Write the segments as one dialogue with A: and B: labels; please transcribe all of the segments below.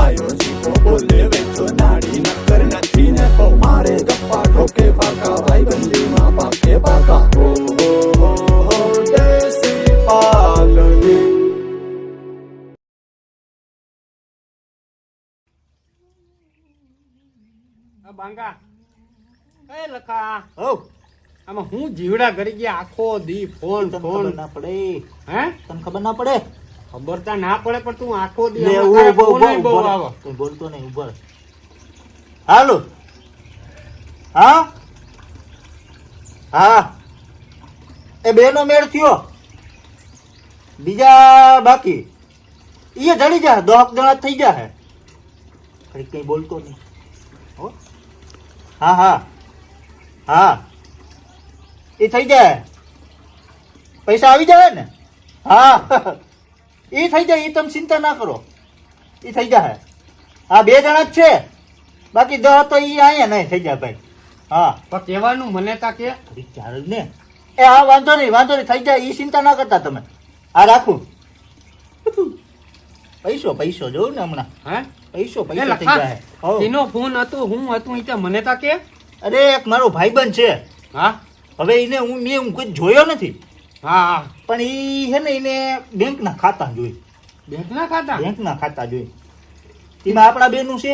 A: આયો જીવો બોલે વેચો નાડી નકર નથી ને તો મારે ગપ્પા ઠોકે પાકા ભાઈબંધીમાં પાકે પાકા હો દેશી પાલડી
B: બાંગા એ લખા હો આમાં હું જીવડા કરી ગયા આખો દી ફોન ફોન
C: ના પડે
B: હે
C: તને ખબર ના પડે
B: ખબર તો ના પડે પણ તું આખો દી
C: લે
B: આમાં તારા
C: ઉભો
B: ફોન બહુ આવે
C: તું બોલતો નહીં ઉભો હાલો હા હા એ બેનો મેળ થયો બીજા બાકી એ જડી જા 10 જણા થઈ જાય હે કઈ બોલતો નહીં હો હા હા હા એ થઈ જાય પૈસા આવી જાય ને હા એ થઈ જાય એ તમે ચિંતા ના કરો એ થઈ જાય હા 2 જણા જ છે બાકી 10 તો એ અહીંયા નહીં થઈ જાય ભાઈ હા
B: પણ કહેવાનું મને તા કે
C: ચાલ ને એ હા વાંધો નહીં થઈ જાય એ ચિંતા ના કરતા તમે આ રાખું પૈસો જોઉં ને હમણાં
B: હે
C: પૈસો
B: એ
C: થઈ
B: લખા
C: જાય હો.
B: એનો ફોન હતો હું હતું ઈ તે મને તા કે
C: અરે એક મારો ભાઈબંધ છે
B: હા
C: હવે એને મેં કોઈ જોયો નથી
B: હા હા
C: પણ ઈ છે ને એને બેંકના ખાતા જોઈ
B: બેંકના ખાતા
C: જોઈ એમાં આપણા બેનું છે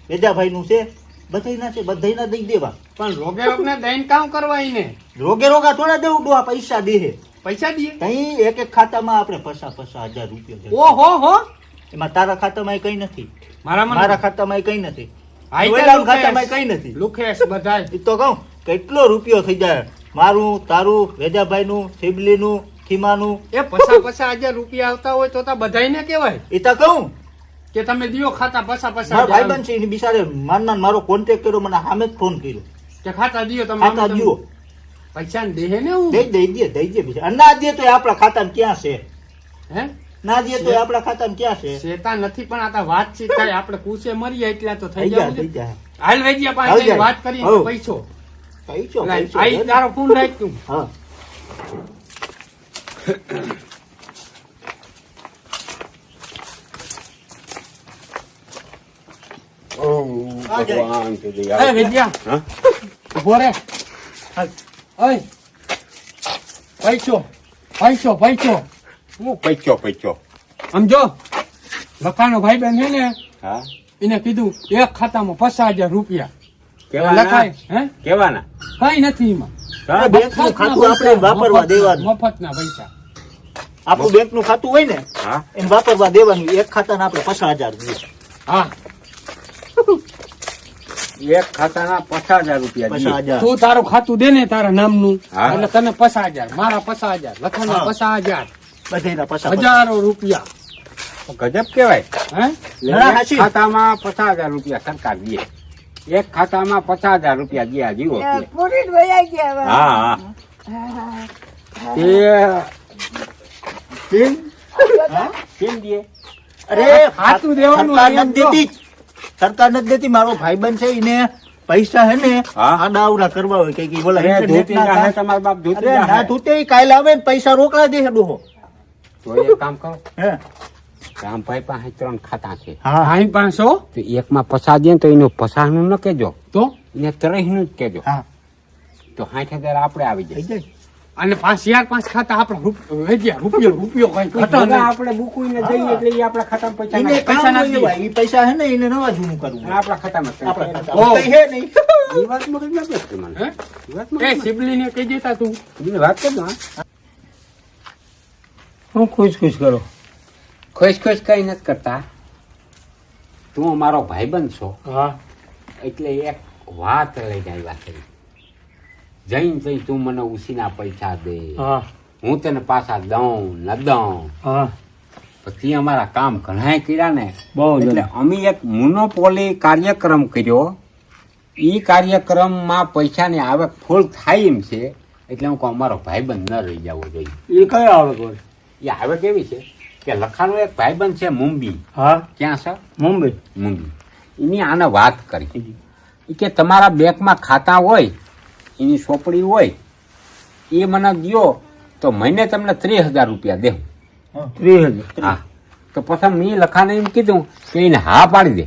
C: વેજાભાઈનું છે બધાયના દઈ દેવા
B: પણ રોગે દઈને કામ કરવા ઈને
C: રોગા થોડા દેવું ડોહા પૈસા દે
B: પૈસા દઈએ
C: કઈ એક ખાતામાં આપણે 50,000 રૂપિયા છે.
B: ઓહો હો
C: એમાં તારા ખાતામાં કઈ નથી
B: મારા
C: ખાતામાં કઈ નથી
B: આઈ
C: ઓલાના ખાતામાં કઈ નથી
B: લુખેશ બધાય
C: એ તો કહું કેટલો રૂપિયો થઈ જાય મારું તારું વેજાભાઈનું સિબલીનું ખીમાનું
B: એ 50,000 રૂપિયા આવતા હોય તો બધાયને કેવાય
C: એ તો કહું
B: કે તમે દિયો ખાતા 50,000
C: મારો ભાઈબંધ છે એની બિચારે મારો કોન્ટેક્ટ કર્યો મને સામે જ ફોન કર્યો
B: કે ખાતા દિયો તમે
C: ખાતા દ્યો
B: પૈસા દેહે ને હું
C: દઈ દે બિચારા ના દે તો આપણા ખાતામાં ક્યાં છે
B: હે
C: ના દે તો આપણા ખાતામાં ક્યાં છે
B: શેતા નથી પણ આ તો વાતચીત થાય આપણે પૂછે મરીએ એટલા તો થઈ
C: થઈ જાય
B: હાલ વેજિયા પાસે વાત કરી પૈસો આઈ તારો ફોન રાખ તું
C: હા
D: ભગવાન સુધી
B: એ વેજિયા ઉભો રે ઓય પૈસો
D: હું પૈચો
B: સમજો લખાનો ભાઈ બહેન છે ને
D: હા
B: એને કીધું એક ખાતામાં 50,000 રૂપિયા
D: કેવાના
B: લખાય હે
D: કેવાના
B: કઈ નથી એમાં
C: બેંકનું ખાતું આપણે વાપરવા દેવાનું
B: મફતના પૈસા
C: આપણું બેંકનું ખાતું હોય ને
D: હા
C: એમ વાપરવા દેવાનું એક ખાતાના આપણે 50,000 દઈએ
B: હા
D: એક ખાતાના 50,000 રૂપિયા દઈએ.
C: 50,000
B: તું તારું ખાતું દે ને તારા નામનું
D: હા.
B: એટલે તને 50,000 મારા 50,000 લખાના
C: હા.
B: 50,000
C: બધાયના 50,000
B: હજારો રૂપિયા
D: ગજબ કેવાય
B: હે
C: ના,
D: એક
C: હાચી.
D: ખાતામાં 50,000 રૂપિયા સરકાર દે એક ખાતામાં 50,000 રૂપિયા દે જીવો કે. હા હા કેમ કેમ દે
C: અરે
B: ખાતું દેવાનું
C: સરકાર
B: એમ
C: નથી દેતી સરકાર નથી દેતી મારો ભાઈબંધ છે એને પૈસા હે ને
D: હા.
C: આડાવડા કરવા હોય કઈ બોલા
D: અરે
C: internet
D: ધોતી
C: ના
D: જાહે
C: કામ.
D: તમારા બાપ ધોતી
C: અરે ના
D: જાહે.
C: ધૂતે કાલે આવે ને પૈસા રોકડા દે ડોહો
D: તો એક કામ કરો
C: હે
D: રામભાઈ પાસે 3 ખાતા છે
C: હા
B: અહીં 500
D: તો એકમાં 50 દે ને તો એનું 50 નું ન કેજો
B: તો
D: એને 30 નું જ કેજો
C: હા
D: તો 60,000 આપણે આવી
C: થઈ
D: જાય
C: જાય
B: અને 5,000 ખાતા આપણે રૂપિયો કઈ ઘટો
D: બધા
B: નહીં.
D: આપણે બુકુઈને દઈએ એટલે ઈ આપણા ખાતામાં પૈસા
C: એને
D: નાખે.
B: પૈસા
C: કામ
B: નાખી
C: હોય એવા. ઈ પૈસા હે ને એને નવા જૂનું કરવું
D: અને આપણા ખાતામાં પૈસા
C: આપણા
D: નાખે.
C: ખાતામાં કઈ હે નહીં
D: ઈ વાત મગજ નથી બેસતી મને.
B: હે?
D: ઈ વાત મગજ
B: એ
D: નથી.
B: સિબલીને કહી દેતા તું
D: બીજી વાત કરજો, હા.
B: હું ખુશ કરો
D: ખુશ કઈ નથી કરતા તું અમારો ભાઈબંધ છો
B: હા
D: એટલે એક વાત લઈને આવ્યા છે જઈને જઈ તું મને ઉસીના પૈસા દે
B: હા
D: હું તને પાછા દઉં ન દઉં
B: હા
D: પછી અમારા કામ ઘણા કર્યા ને
B: બહુ
D: એટલે અમે એક મોનોપોલી કાર્યક્રમ કર્યો ઈ કાર્યક્રમમાં પૈસાની આવક ફૂલ થાય એમ છે એટલે હું કહું અમારો ભાઈબંધ ન રહી જવો જોઈએ
B: એ કયો આવે કોઈ
D: એ આવક એવી છે કે લખાનો એક ભાઈબંધ છે મુંબઈ
B: હા
D: ક્યાં છે
B: મુંબઈ
D: મુંબઈ એની આને વાત કરી ઈ કે તમારા બેંકમાં ખાતા હોય એની ચોપડી હોય એ મને દ્યો તો મહિને તમને 30,000 રૂપિયા દેવું
B: 30,000
D: હા તો પછી મેં લખાને એમ કીધું કે એને હા પાડી દે.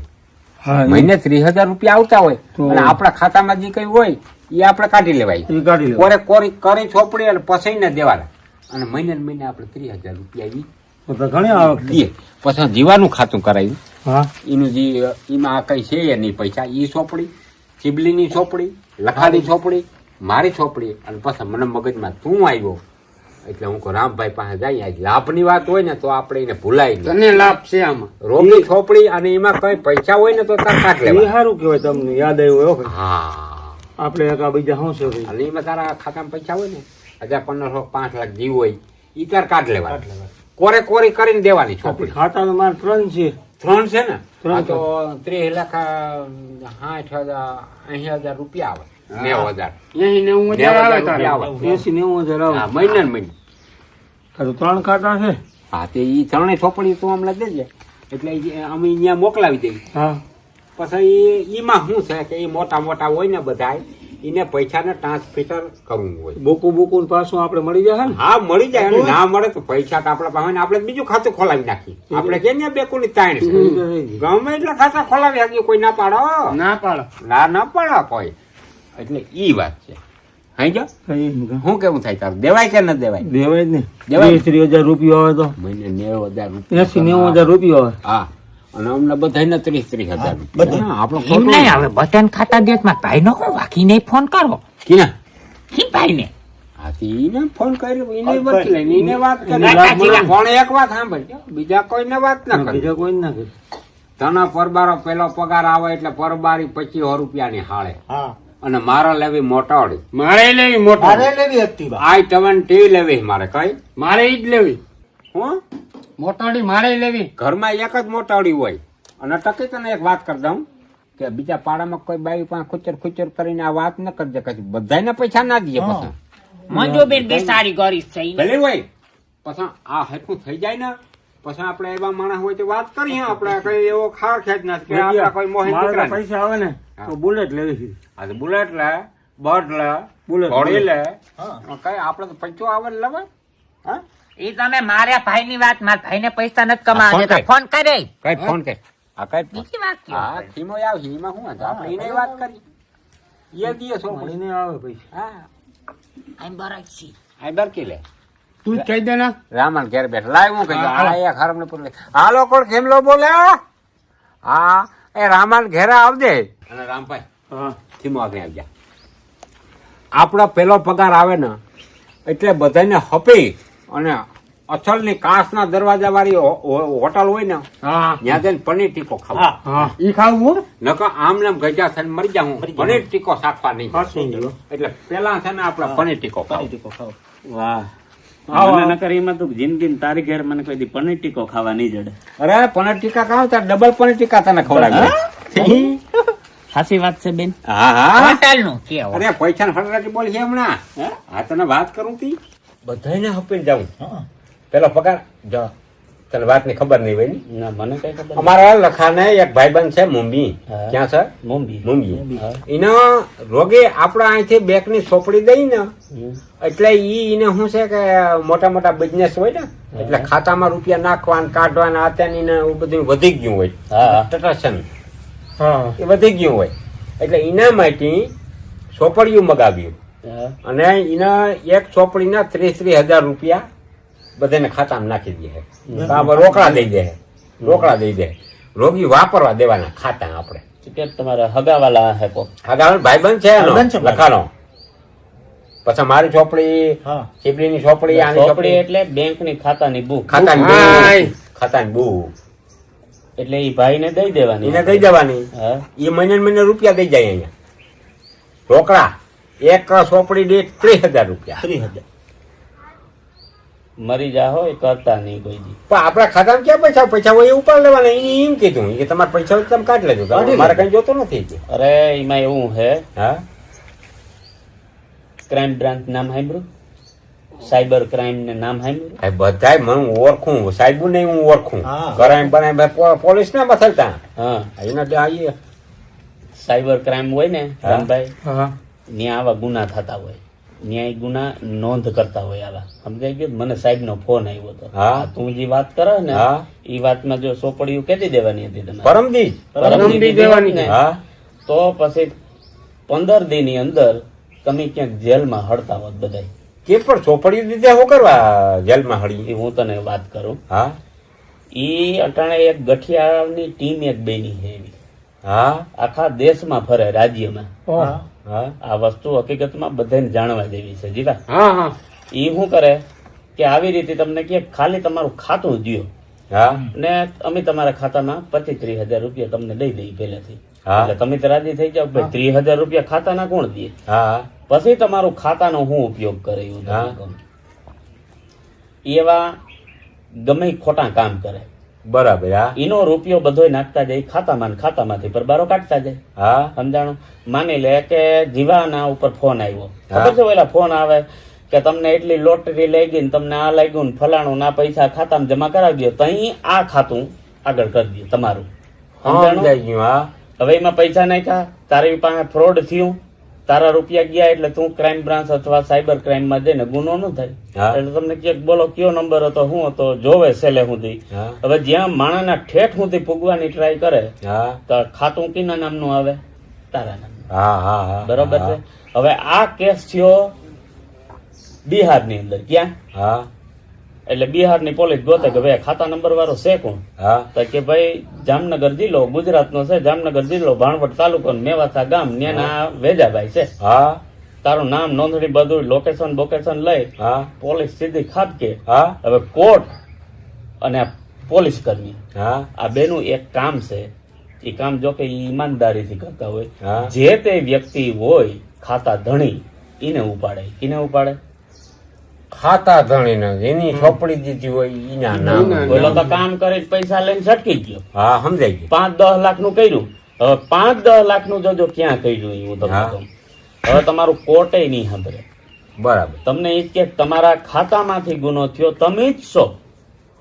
C: હા
D: મહિને 30,000 રૂપિયા આવતા હોય અને આપણા ખાતામાં જે કઈ હોય એ આપણે કાઢી લેવાય.
C: એ કાઢી લે.
D: કોરે કોરી કરી ચોપડી અને પછી ને દેવાના અને મહિને ને મહિને આપણે 30,000 રૂપિયા ઈ
C: તો ઘણી આવક
D: દે. પછી જીવાનું ખાતું કરાવ્યું.
C: હા
D: એનું જે એમાં આ કઈ છે એની પૈસા ઈ ચોપડી, ચીબલીની ચોપડી, લખાની ચોપડી, મારી ચોપડી અને પછી મને મગજમાં તું આવ્યો એટલે હું કહું રામભાઈ પાસે જઈએ. આજ લાભની વાત હોય ને તો આપણે એને ભૂલાય નહીં.
B: તને લાભ છે આમાં.
D: રોગી ચોપડી અને એમાં કઈ પૈસા હોય ને તો તાર કાઢ
C: એ
D: લેવા.
C: સારું કહેવાય, તમને યાદ આવ્યું એવું કે
D: હા,
C: આપણે એક આ બીજા શું છે ભાઈ?
D: અને એમાં તારા ખાતામાં પૈસા હોય ને 1,000, 1500, 5 લાખ જીવ હોય ઈ તાર કાઢ લેવા. કોરે કોરી કરીને દેવાની ચોપડી.
C: ખાતામાં મારે 3 છે.
D: 3 છે ને
C: ત્રણ
D: આ તો 30,60,000 રૂપિયા આવે. 90,000
B: અહીં 90,000 આવે તારે.
D: આવે.
C: 80-90 હજાર
D: હા,
C: આવે.
D: મહિને ને મહિને.
C: તો 3 ખાતા છે.
D: હા તે ઈ ત્રણેય ચોપડી તું હમણાં દેજે એટલે અમે અહીંયા મોકલાવી દઈએ.
C: હા
D: પછી ઈમાં શું છે કે એ મોટા મોટા હોય ને બધા એને પૈસાને ટ્રાન્સફર કરવું હોય.
C: બોકું પાછું આપણે મળી જાય ને.
D: હા મળી જાય અને ના મળે તો પૈસા તો આપણા પાસે હોય ને આપણે બીજું ખાતું ખોલાવી નાખીએ. આપણે કે ને બેકુની તાણ છે ગમે એટલા ખાતા ખોલાવી શકીએ, કોઈ ના પાડો.
B: ના પાડો.
D: ના પાડો કોઈ. એટલે ઈ વાત છે. હાઈ જા શું કેવું થાય તારું? દેવાય કે ન દેવાય?
C: દેવાય જ ને.
D: દેવાય.
C: 30,000 રૂપિયા આવે તો
D: મહિને 90,000
C: 80-90 રૂપિયા આવે.
D: હા અને અમને બધાને 30,000 રૂપિયા. આપણો
E: એમ નહીં આવે બધાને ખાતા દેશમાં ભાઈ નો વાકીને ફોન કરો
D: કિના
E: હી ભાઈ ને
D: એને ફોન કર્યો એને વાત લઈને એને વાત કરી.
E: લાખ
D: પણ એક વાત સાંભળ, બીજા કોઈને વાત ના કરી.
C: બીજા કોઈ ના કરે.
D: તને પરબારો પેલો પગાર આવે એટલે પરબારી 2500 રૂપિયાની હાળે
C: હા
D: અને મારે લેવી મોટાવડી.
B: મારે લેવી મોટો.
C: મારે લેવી હતી બા.
D: i20 લેવી મારે. કઈ
B: મારે ઈ જ લેવી.
D: હું
B: મોટાડી મારે લેવી.
D: ઘરમાં એક જ મોટાવડી હોય અને ટકી તને એક વાત કરી દઉં કે બીજા પાડામાં કોઈ બાઈ પાસે ખુચર કરીને આ વાત ન કરજે કશું બધાને પૈસા ના દઈએ. પછી
E: મંજુબેન બિચારી ગરીબ છે ઈ.
D: ભલે હોય પછી આ હરખું થઈ જાય ને પછી આપણે એવા માણસ હોય તો વાત કરીએ. આપણે કઈ એવો ખાર ખેંચ ના કે આપણા કોઈ મોહિત
C: મારે
D: દીકરા
C: તો પૈસા આવે ને તો બુલેટ લેવી છે.
D: આ બુલેટ લે, બર્ડ લે,
C: બુલેટ
D: ઘોડી લે.
C: હા.
D: કઈ આપણે તો પૈસો આવે ને લેવાય. હા
E: ઈ તમે માર્યા ભાઈ ની વાત મારા ભાઈ ને પૈસા નથી કમાવા
D: ફોન
E: દેતા
D: કર.
E: ફોન કરે
D: કઈ ફોન કર. આ કઈ ફોન.
E: બીજી વાત કયો
D: હા ખીમો આવશે એમાં શું વાંધો? આપણે એને વાત કરી એ દિવસ
C: મળીને આવે પૈસા.
D: હા
E: આમ બરાક છી
D: આ બરકી લે.
B: તું જ કહી દે ને.
D: રામન ઘેર બેઠ લાય હું કહી આ એક હરમ ને પૂછ હાલો કોણ ખેમલો બોલે? હા એ રામન ઘેરે આવજે. અને રામભાઈ
C: હા
D: ખીમો આગળ આવજા. આપણો પેલો પગાર આવે ને એટલે બધાને હપી અને અસલની કાચના દરવાજા વાળી હોટલ હોય ને
B: હા
D: ત્યાં જઈને પનીર ટીકો ખાવા.
B: હા ઈ ખાવું.
D: નકર આમ નામ ગજા થઈને મરી જાઉં પનીર ટીકો શાકવા નહીં.
C: પાછું ગયો.
D: એટલે પેલા છે ને આપણે પનીર ટીકો ખાવ.
F: વાહ
D: આવો.
F: મને નકર એમાં તો જિંદગી તારી ઘેર મને કોઈ દી પનીર ટીકો ખાવા નહીં જડે.
D: અરે પનીર ટીકા ખાવ ત્યારે ડબલ પનીર ટીકા તને ખવડાવી.
F: સાચી વાત છે બેન.
D: હા હા
E: હોટેલ નું કેવો
D: અરે પૈસા ને ફટાફટ બોલી હમણાં. હા તને વાત કરું તી બધાને હપીને જાઉં. પેલો પગાર જો તને વાત ની ખબર નહીં હોય ને.
F: ના મને કઈ ખબર
D: અમારા લખાને એક ભાઈબંધ છે મુંબઈ.
F: હા.
D: ક્યાં છે?
F: મુંબઈ.
D: મુંબઈ. એનો રોગે આપણા અહીંથી બેક ની સોપડી દઈ ને એટલે ઈ એને શું છે કે મોટા મોટા બિઝનેસ હોય ને એટલે ખાતામાં રૂપિયા નાખવાના કાઢવાના અત્યારની ને એવું બધું વધી ગયું હોય.
F: હા.
D: ટટશન
C: હા
D: એ વધી ગયું હોય એટલે એના માટે ચોપડીયું મગાવ્યું
F: હા.
D: અને એના એક ચોપડીના 30,000 રૂપિયા બધાને ખાતામાં નાખી દે. રોકડા દઈ દે. રોકડા દઈ દે. રોગી વાપરવા દેવાના ખાતા આપણે.
F: કે તમારા હગાવાલા હે કો
D: આગળ ભાઈબંધ છે એનો,
C: ભાઈબંધ છે મારો.
D: લખાનો. પછી મારી ચોપડી,
C: હા.
D: ચીપડીની ચોપડી, આની
F: ચોપડી
D: ચોપડી,
F: એટલે બેંક ની ખાતાની બુક
D: ખાતાની
B: હાય.
D: બુક, ખાતાની બુક
F: એટલે ઈ ભાઈ ને દઈ દેવાની.
D: એને દઈ દેવાની.
F: હા.
D: એ મહિને ને મહિને રૂપિયા દઈ જાય અહીંયા રોકડા. એક ચોપડી દીઠ 30,000 રૂપિયા.
C: 30,000.
F: મરી જા હોય કરતા નહીં કોઈ દી.
D: પણ આપણા ખાતામાં ક્યાં પૈસા પૈસા હોય એ ઉપર લેવાના. એને એમ કીધું કે તમારા પૈસા હોય તો તમે કાઢી લેજો,
C: કાઢી
D: મારે
C: લેજો.
D: કઈ જોતો નથી કે.
F: અરે એમાં એવું હે
D: હા
F: ક્રાઇમ બ્રાન્ચ નામ સાંભળ્યું? સાયબર ક્રાઇમ ને નામ સાંભળ્યું?
D: ભાઈ બધાય મને હું ઓળખું, સાહેબ ને હું ઓળખું.
C: હા.
D: કરાય બનાય પોલીસ ના મથલતા
F: હા.
D: એના આવીએ.
F: સાયબર ક્રાઇમ હોય ને
D: હા.
F: રામભાઈ
C: હા
F: ત્યાં આવા ગુના થતા હોય. ન્યાય ગુના નોંધ કરતા હોય આવા સમજાય ગયું મને સાહેબ નો ફોન આવ્યો હતો
D: હા.
F: આ તું જે વાત કરે ને
D: હા.
F: એ વાતમાં જો સોપડીયું કેદી દેવાની હતી તમારે
D: પરમદી
F: પરમદી
B: દેવાની
F: ને
D: હા
F: તો પછી 15 દી ની અંદર તમે ક્યાંક જેલમાં હડતા હોત બધા
D: કે પણ ચોપડી દીધા શું કરવા જેલમાં હળી
F: એ હું તને વાત કરું
D: હા
F: ઈ અટાણે એક ગઠિયાની ટીમ એક બેની છે એવી
D: હા
F: આખા દેશમાં ફરે રાજ્યમાં
D: હા
F: આ વસ્તુ હકીકતમાં બધાને જાણવા જેવી છે જીવા
B: હા હા
F: ઈ શું કરે કે આવી રીતે તમને કે ખાલી તમારું ખાતું દ્યો
D: હા
F: ને અમે તમારા ખાતામાં 25-30 હજાર રૂપિયા તમને દઈ દઈએ પહેલેથી
D: હા.
F: એટલે તમે તો રાજી થઈ જાવ ભાઈ 30,000 રૂપિયા ખાતાના કોણ દે
D: હા
F: પછી તમારું ખાતાનો હું ઉપયોગ કરે એવું તમને
D: હા.
F: કહું. એવા ગમે ઈ ખોટા કામ કરે
D: બરાબર હા
F: એનો રૂપિયો બધો નાખતા જાય ખાતામાં ને ખાતામાંથી પરબારો કાઢતા જાય
D: હા
F: સમજાણું માની લે કે જીવાના ઉપર ફોન આવ્યો
D: હા.
F: ખબર છે ઓલા ફોન આવે કે તમને એટલી લોટરી લઈ ગઈ ને તમને આ લાગ્યું ને ફલાણું ના પૈસા ખાતામાં જમા કરાવી દો તો અહીં આ ખાતું આગળ કરી દે તમારું સમજાણું?
D: સમજાઈ ગયું હા
F: હવે એમાં પૈસા નાખ્યા તારી પાસે ફ્રોડ થયું તારા રૂપિયા ગયા એટલે તું ક્રાઇમ બ્રાન્ચ અથવા સાયબર ક્રાઇમ માં જઈને ગુનો ન થાય
D: હા.
F: એટલે તમને કે બોલો કયો નંબર હતો શું હતો જોવે સેલે સુધી
D: હા.
F: હવે જ્યાં માણસના ઠેઠ સુધી પૂગવાની ટ્રાય કરે
D: હા
F: તો ખાતું કીના નામનું આવે તારા નામનું
D: હા હા હા
F: બરોબર છે હવે આ કેસ થયો બિહારની અંદર ક્યાં
D: હા
F: એટલે બિહારની પોલીસ ગોતે કે ભાઈ ખાતા નંબર વાળો છે કોણ
D: હા
F: તો કે ભાઈ જામનગર જિલ્લો ગુજરાતનો છે જામનગર જિલ્લો ભાણવડ તાલુકો ને મેવાસા ગામ ન્યાના વેજાભાઈ છે
D: હા
F: તારું નામ નોંધણી બધું લોકેશન બોકેશન લઈ
D: હા
F: પોલીસ સીધી ખાબકે
D: હા
F: હવે કોર્ટ અને આ પોલીસ કર્મી
D: હા
F: આ બેનું એક કામ છે એ કામ જો કે ઈ ઈમાનદારીથી કરતા હોય
D: હા.
F: જે તે વ્યક્તિ હોય ખાતા ધણી એને ઉપાડે કિને ઉપાડે
D: ખાતા ધણીને એની ચોપડી દીધી હોય એના નામ
F: ઓલો તો કામ કરી પૈસા લઈને છટકી ગયો
D: હા સમજાઈ ગયું
F: 5-10 લાખનું કર્યું હવે 5-10 લાખનું જોજો ક્યાં કર્યું એ હું તમને
D: હા.
F: કહું હવે તમારું કોર્ટે નહીં સાંભળે
D: બરાબર
F: તમને એ જ કે તમારા ખાતામાંથી ગુનો થયો તમે જ છો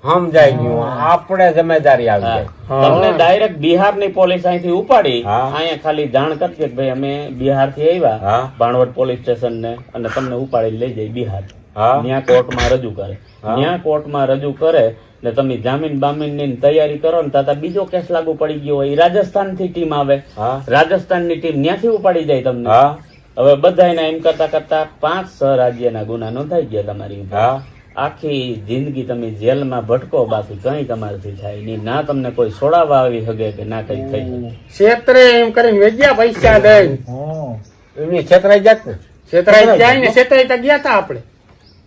D: સમજાઈ ગયું આપણે જમેદારી આવી જાય
F: તમને ડાયરેક્ટ બિહારની પોલીસ અહીંથી ઉપાડી
D: હા.
F: અહીંયા ખાલી જાણ કરતી કે ભાઈ અમે બિહારથી આવ્યા
D: હા.
F: ભાણવડ પોલીસ સ્ટેશન ને અને તમને ઉપાડી લઈ જાય બિહાર
D: હા.
F: ત્યાં કોર્ટમાં રજૂ કરે
D: હા.
F: ત્યાં કોર્ટમાં રજૂ કરે ને તમે જામીન બામીન ની તૈયારી કરો ને તાતા બીજો કેસ લાગુ પડી ગયો હોય રાજસ્થાન થી ટીમ આવે
D: હા.
F: રાજસ્થાનની ટીમ ત્યાંથી ઉપાડી જાય તમને
D: હા
F: હવે બધા એમ કરતા કરતા 5-6 રાજ્યના ગુના નોંધાઈ ગયા તમારી ઉપર.
D: હા
F: આખી જિંદગી તમે જેલમાં ભટકો બાકી કઈ તમારાથી થાય નહીં ના તમને કોઈ છોડાવવા આવી શકે કે ના કઈ થઈ શકે
B: ક્ષેત્રે એમ કરીને વેચ્યા પૈસા દઈ
D: એમની છેતરાઈ જાત ને
B: છેતરાઈ જાય ને છેતરાઈ તો ગયા તા આપણે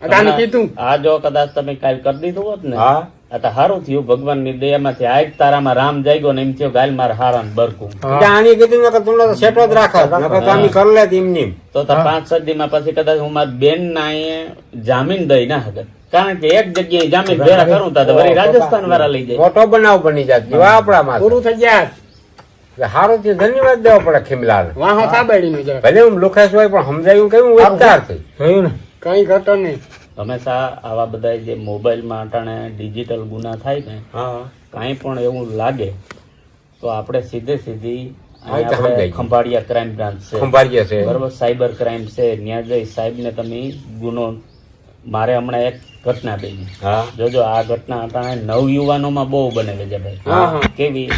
B: અદાને કીધું
F: આ જો કદાચ તમે કાલ કરી દીધું હોત ને
D: હા
F: આ તો સારું થયું ભગવાનની દયામાંથી આજ તારામાં રામ જાગ્યો ને એમ થયો ગાલ માર હારાન બરકું
D: આની કીધું ને કે તું તો સેટો જ રાખે નકર તો આની કર લે એમની
F: તો 5-6 દીમાં પછી કદાચ હું મારા બેન ના અહીંયા જામીન દઈ ના હકત કારણ કે એક જગ્યાએ જામીન ભેરા કરું તા તો વળી રાજસ્થાન વાળા લઈ જાય
D: મોટો બનાવ બની જાત જેવા આપણામાં
B: પૂરું થઈ ગયા
D: સારું થી ધન્યવાદ દેવો પડે ખીમલાલ
B: વાહો સાબેડી નું જરા
D: ભલે હું લુખાસ હોય પણ સમજાયું કેવું વિસ્તાર થઈ
B: થયું ને કઈ ઘટો નહીં
F: હંમેશા આવા બધા જે મોબાઈલમાં અટાણે ડિજિટલ ગુના થાય ને
D: હા
F: કાંઈ પણ એવું લાગે તો આપણે સીધી
D: હા, એ તો સમજાઈ ગયું.
F: ખંભાળિયા ક્રાઇમ બ્રાન્ચ છે
D: ખંભાળીએ છે
F: બરોબર સાયબર ક્રાઇમ છે ત્યાં જઈ સાહેબ ને તમે ગુનો મારે હમણાં એક ઘટના બની
D: હા
F: જોજો આ ઘટના અટાણે નવયુવાનોમાં બહુ બને છે ભાઈ
B: હા હા
F: કેવી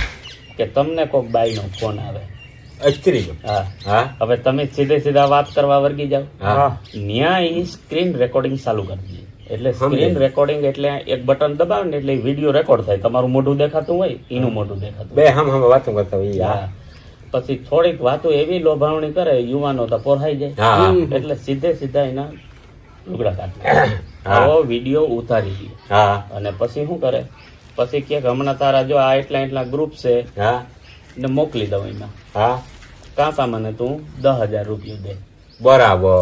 F: કે તમને કોઈક બાઈનો ફોન આવે
D: અચરી ગયો
F: હા
D: હા
F: હવે તમે સીધા વાત કરવા વર્ગી જાઓ
D: હા
F: ન્યા ઈ સ્ક્રીન રેકોર્ડિંગ ચાલુ કરી દે એટલે સ્ક્રીન
D: સમજાય.
F: રેકોર્ડિંગ એટલે એક બટન દબાવે ને એટલે વિડીયો રેકોર્ડ થાય તમારું મોઢું દેખાતું હોય એનું મોઢું દેખાતું
D: બે હમ વાતો કરતા હોય
F: હોય. હા. પછી થોડીક વાતો એવી લોભાવણી કરે યુવાનો તો પોરાઈ જાય
D: હા
F: એટલે સીધા એના લુગડા કાઢે આવો વિડીયો ઉતારી લે
D: હા
F: અને પછી શું કરે પછી કે હમણાં તારા જો આ એટલા ગ્રુપ છે
D: હા
F: ને મોકલી દઉં એમાં
D: હા
F: કાંતા મને તું 10,000 રૂપિયા દે
D: બરાબર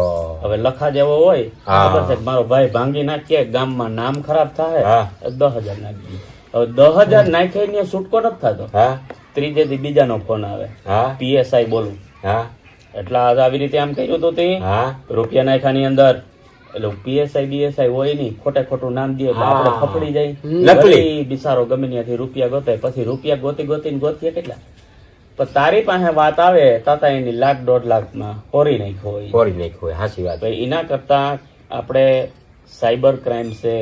F: હવે લખા જેવો હોય
D: હા.
F: ખબર છે કે મારો ભાઈ ભાંગી નાખીએ ગામમાં નામ ખરાબ થાય
D: હા.
F: 10,000 નાખી હવે 10,000 નાખે ને છૂટકો નથી થતો
D: હા
F: ત્રીજે દી બીજાનો ફોન આવે
D: હા
F: પીએસઆઈ બોલું
D: હા
F: એટલે આ આવી રીતે આમ કર્યું હતું તે
D: હા
F: રૂપિયા નાખ્યાની અંદર એટલે પીએસઆઈ બીએસઆઈ હોય નહીં ખોટું નામ દે એટલે
D: હા.
F: આપણે ફફડી જાય
D: નકલી.
F: વળી બિચારો ગમે ત્યાંથી રૂપિયા ગોતે પછી રૂપિયા ગોતીને ગોતીએ કેટલા પણ તારી પાસે વાત આવે તાતા એની 1,00,000-1,50,000 હોરી નાખ્યો હોય.
D: ફોરી નાખ્યું હોય સાચી વાત.
F: તો એના કરતા આપણે સાયબર ક્રાઇમ છે,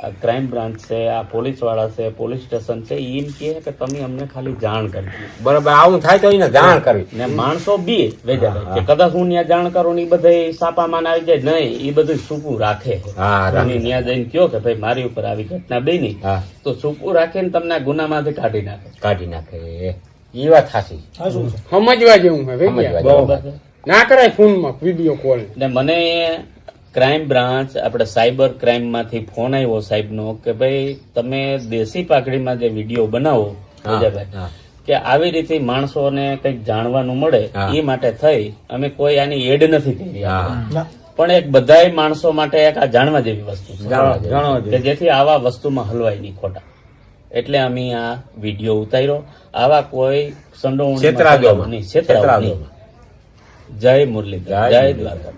F: આ ક્રાઇમ બ્રાન્ચ છે, આ પોલીસ વાળા છે, પોલીસ સ્ટેશન છે, ઈ એમ કહે કે તમે અમને ખાલી જાણ કરી દો.
D: બરાબર આવું થાય તો એને જાણ કરવી.
F: ને માણસો બી વેજાભાઈ કે કદાચ હું ત્યાં જાણ કરું ને એ બધા સાપામાં આવી જાય નહીં, એ બધું સૂકું રાખે.
D: હા, રાખે.
F: તમે ત્યાં જઈને કયો કે ભાઈ મારી ઉપર આવી ઘટના બની,
D: હા
F: તો સૂકું રાખીને તમને આ ગુનામાંથી કાઢી નાખે.
D: કાઢી નાખે. એ વાત સાચી.
B: સમજવા જેવું છે
D: સમજવા
B: ભૈયા.
D: જેવું.
F: બરોબર છે.
B: ના કરાય ફોનમાં વિડીયો કોલ.
F: ને મને ક્રાઇમ બ્રાન્ચ આપણે સાયબર ક્રાઇમ માંથી ફોન આવ્યો સાહેબનો કે ભાઈ તમે દેશી પાઘડીમાં જે વિડીયો બનાવો
D: હા,
F: વિજયભાઈ,
D: હા.
F: કે આવી રીતે માણસોને કંઈક જાણવાનું મળે
D: હા.
F: એ માટે થઈ અમે કોઈ આની એડ નથી કરી.
D: હા.
F: પણ એક બધાય માણસો માટે એક આ જાણવા જેવી વસ્તુ છે.
D: જાણવા જેવી.
F: કે જેથી આવા વસ્તુમાં હલવાય નહીં ખોટા. એટલે અમે આ વિડીયો ઉતાર્યો. આવા કોઈ સંડોવણીમાં
D: છેતરાદોમાં.
F: નહીં, છેતરાવું નહીં. જય મુરલીધર, જય દ્વારકા.